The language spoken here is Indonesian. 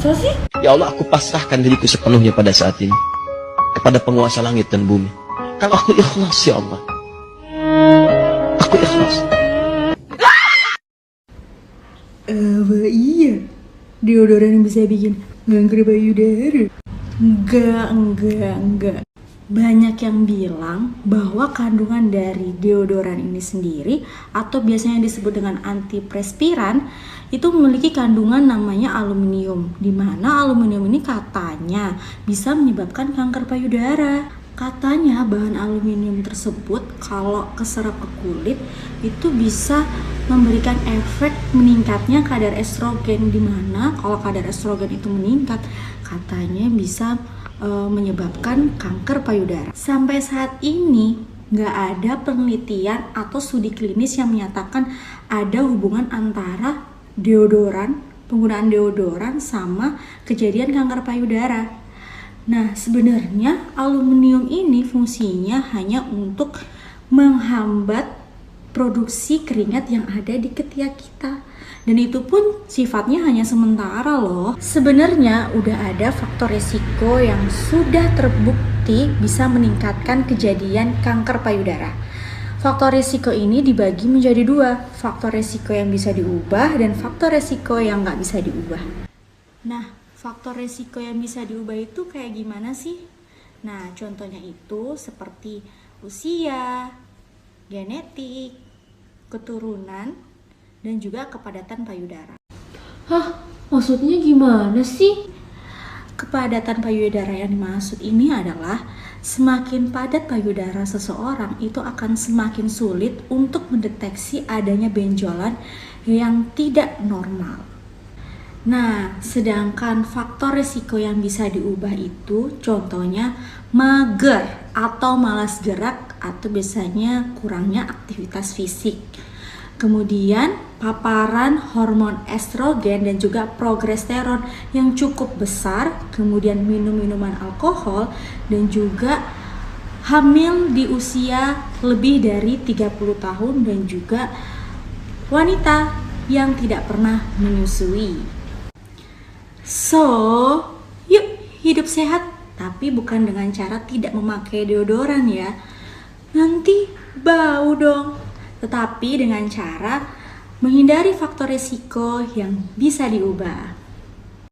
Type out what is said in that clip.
Masa sih? Ya Allah, aku pasrahkan diriku sepenuhnya pada saat ini kepada penguasa langit dan bumi. Kalau aku ikhlas, ya Allah, aku ikhlas. Iya, deodoran yang bisa bikin kanker payudara. Enggak. Banyak yang bilang bahwa kandungan dari deodoran ini sendiri atau biasanya disebut dengan antiperspiran itu memiliki kandungan namanya aluminium, di mana aluminium ini katanya bisa menyebabkan kanker payudara. Katanya bahan aluminium tersebut kalau keserap ke kulit itu bisa memberikan efek meningkatnya kadar estrogen, di mana kalau kadar estrogen itu meningkat katanya bisa menyebabkan kanker payudara. Sampai saat ini nggak ada penelitian atau studi klinis yang menyatakan ada hubungan antara penggunaan deodoran sama kejadian kanker payudara. Nah, sebenarnya aluminium ini fungsinya hanya untuk menghambat produksi keringat yang ada di ketiak kita. Dan itu pun sifatnya hanya sementara loh. Sebenarnya udah ada faktor resiko yang sudah terbukti bisa meningkatkan kejadian kanker payudara. Faktor resiko ini dibagi menjadi dua, faktor resiko yang bisa diubah dan faktor resiko yang nggak bisa diubah. Nah, faktor resiko yang bisa diubah itu kayak gimana sih? Nah, contohnya itu seperti usia, genetik, keturunan, dan juga kepadatan payudara. Hah? Maksudnya gimana sih? Kepadatan payudara yang dimaksud ini adalah semakin padat payudara seseorang itu akan semakin sulit untuk mendeteksi adanya benjolan yang tidak normal. Nah, sedangkan faktor risiko yang bisa diubah itu contohnya mager atau malas gerak atau biasanya kurangnya aktivitas fisik. Kemudian paparan hormon estrogen dan juga progesteron yang cukup besar, kemudian minum minuman alkohol dan juga hamil di usia lebih dari 30 tahun dan juga wanita yang tidak pernah menyusui. So, yuk hidup sehat, tapi bukan dengan cara tidak memakai deodoran ya. Nanti bau dong. Tetapi dengan cara menghindari faktor risiko yang bisa diubah.